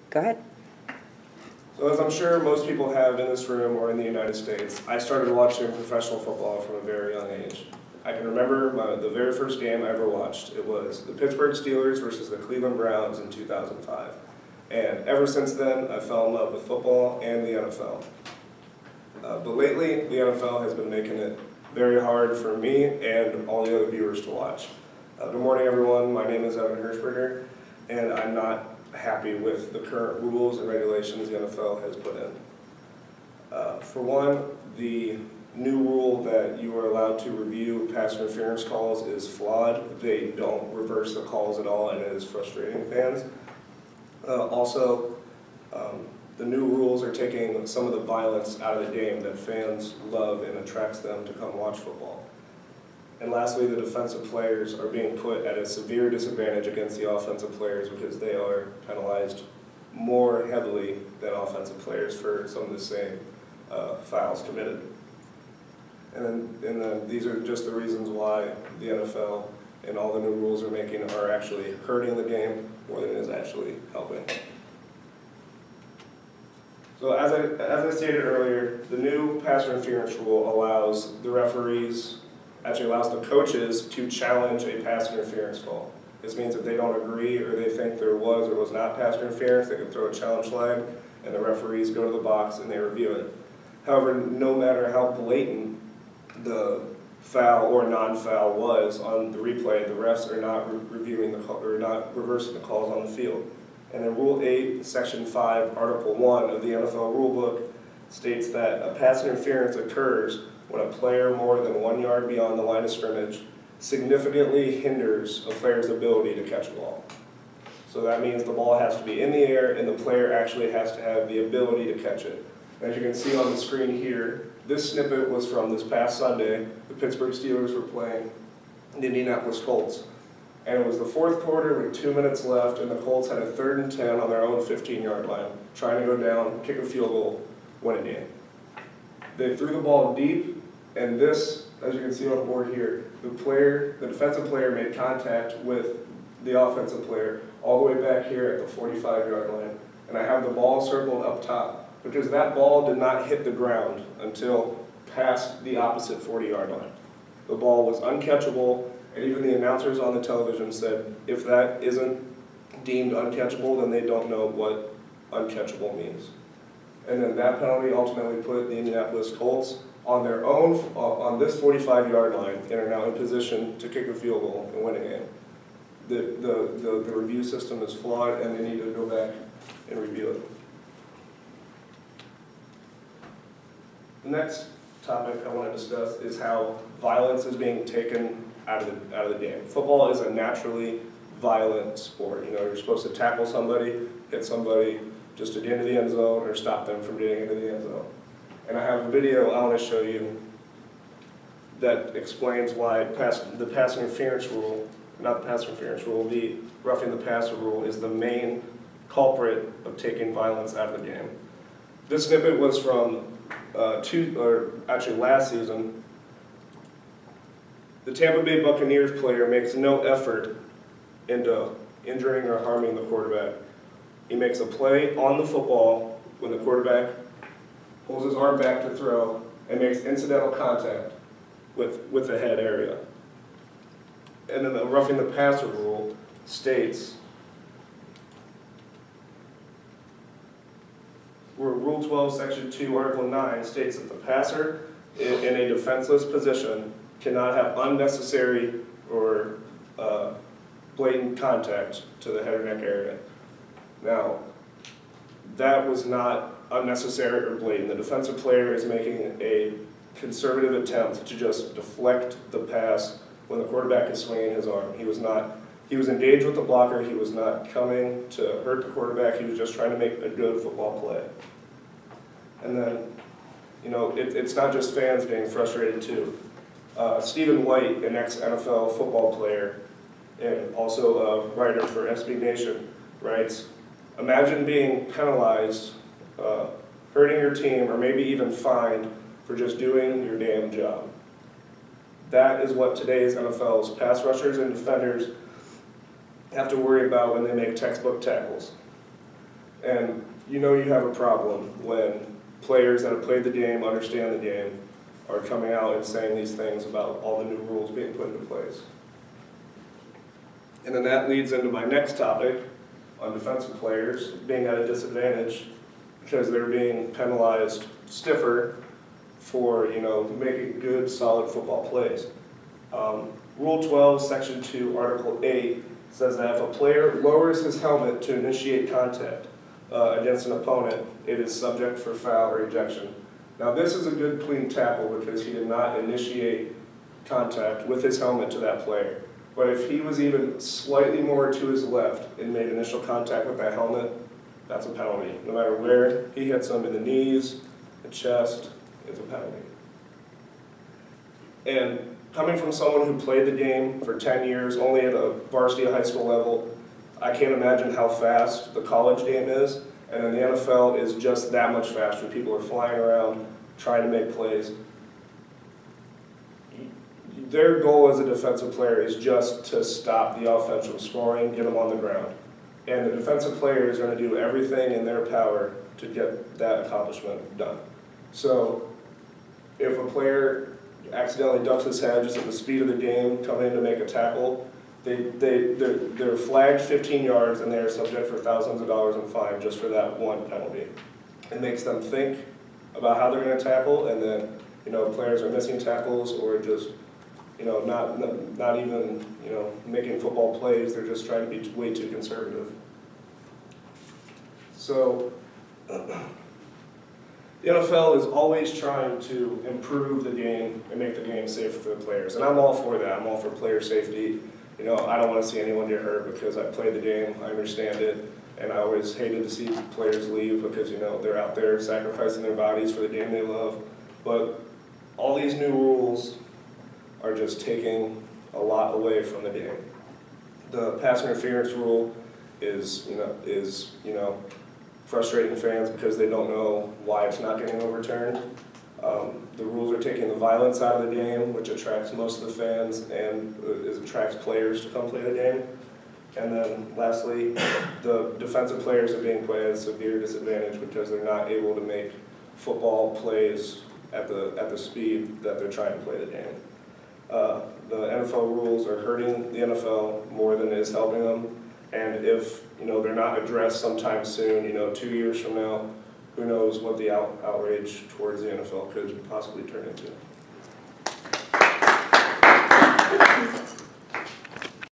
Go ahead. So as I'm sure most people have in this room or in the United States, I started watching professional football from a very young age. I can remember the very first game I ever watched. It was the Pittsburgh Steelers versus the Cleveland Browns in 2005. And ever since then, I fell in love with football and the NFL. But lately, the NFL has been making it very hard for me and all the other viewers to watch. Good morning, everyone. My name is Evan Hirschberger, and I'm not happy with the current rules and regulations the NFL has put in. For one, the new rule that you are allowed to review pass interference calls is flawed. They don't reverse the calls at all, and it is frustrating fans. The new rules are taking some of the violence out of the game that fans love and attracts them to come watch football. And lastly, the defensive players are being put at a severe disadvantage against the offensive players because they are penalized more heavily than offensive players for some of the same fouls committed. And then these are just the reasons why the NFL and all the new rules are making are actually hurting the game more than it is actually helping. So as I stated earlier, the new pass interference rule allows the referees, actually allows the coaches to challenge a pass interference call. This means if they don't agree or they think there was or was not pass interference, they can throw a challenge flag and the referees go to the box and they review it. However, no matter how blatant the foul or non-foul was on the replay, the refs are not reviewing the call, or not reversing the calls on the field. And in Rule 8, Section 5, Article 1 of the NFL Rulebook states that a pass interference occurs when a player more than 1 yard beyond the line of scrimmage significantly hinders a player's ability to catch a ball. So that means the ball has to be in the air and the player actually has to have the ability to catch it. As you can see on the screen here, this snippet was from this past Sunday. The Pittsburgh Steelers were playing the Indianapolis Colts. And it was the fourth quarter with 2 minutes left, and the Colts had a 3rd and 10 on their own 15-yard line, trying to go down, kick a field goal, win a game. They threw the ball deep, and this, as you can see on the board here, the defensive player made contact with the offensive player all the way back here at the 45-yard line. And I have the ball circled up top, because that ball did not hit the ground until past the opposite 40-yard line. The ball was uncatchable, and even the announcers on the television said if that isn't deemed uncatchable, then they don't know what uncatchable means. And then that penalty ultimately put the Indianapolis Colts on their own, on this 45-yard line, and are now in position to kick a field goal and win a game. The review system is flawed, and they need to go back and review it. The next topic I want to discuss is how violence is being taken out of the game. Football is a naturally violent sport. You know, you're supposed to tackle somebody, hit somebody just to get into the end zone or stop them from getting into the end zone. And I have a video I want to show you that explains why the pass interference rule, not the pass interference rule, the roughing the passer rule is the main culprit of taking violence out of the game. This snippet was from last season. The Tampa Bay Buccaneers player makes no effort into injuring or harming the quarterback. He makes a play on the football when the quarterback pulls his arm back to throw and makes incidental contact with the head area. And then the roughing the passer rule states, where Rule 12, Section 2, Article 9 states that the passer in a defenseless position cannot have unnecessary or blatant contact to the head or neck area. Now, that was not unnecessary or blatant. The defensive player is making a conservative attempt to just deflect the pass when the quarterback is swinging his arm. He was engaged with the blocker. He was not coming to hurt the quarterback. He was just trying to make a good football play. And then, you know, it's not just fans getting frustrated too. Stephen White, an ex-NFL football player and also a writer for SB Nation, writes, "Imagine being penalized, hurting your team, or maybe even fined for just doing your damn job. That is what today's NFL's pass rushers and defenders have to worry about when they make textbook tackles. And you know you have a problem when players that have played the game, understand the game, are coming out and saying these things about all the new rules being put into place. And then that leads into my next topic on defensive players being at a disadvantage because they're being penalized stiffer for, you know, making good, solid football plays. Rule 12, Section 2, Article 8 says that if a player lowers his helmet to initiate contact against an opponent, it is subject for foul or ejection. Now this is a good clean tackle because he did not initiate contact with his helmet to that player. But if he was even slightly more to his left and made initial contact with that helmet, that's a penalty. No matter where he hits him, in the knees, the chest, it's a penalty. And coming from someone who played the game for 10 years, only at a varsity high school level, I can't imagine how fast the college game is. And then the NFL is just that much faster. People are flying around, trying to make plays. Their goal as a defensive player is just to stop the offense from scoring, get them on the ground. And the defensive player is going to do everything in their power to get that accomplishment done. So if a player accidentally ducks his head just at the speed of the game, coming in to make a tackle, they're flagged 15 yards and they are subject for thousands of dollars in fine just for that one penalty. It makes them think about how they're going to tackle, and then, you know, players are missing tackles or just, you know, not even, you know, making football plays. They're just trying to be way too conservative. So the NFL is always trying to improve the game and make the game safer for the players, and I'm all for that. I'm all for player safety. You know, I don't want to see anyone get hurt because I played the game, I understand it, and I always hated to see players leave because, you know, they're out there sacrificing their bodies for the game they love. But all these new rules are just taking a lot away from the game. The pass interference rule is frustrating fans because they don't know why it's not getting overturned. The rules are taking the violence out of the game, which attracts most of the fans and attracts players to come play the game. And then lastly, the defensive players are being put at a severe disadvantage because they're not able to make football plays at the speed that they're trying to play the game. The NFL rules are hurting the NFL more than it is helping them. And if, you know, they're not addressed sometime soon, you know, 2 years from now, who knows what the outrage towards the NFL could possibly turn into.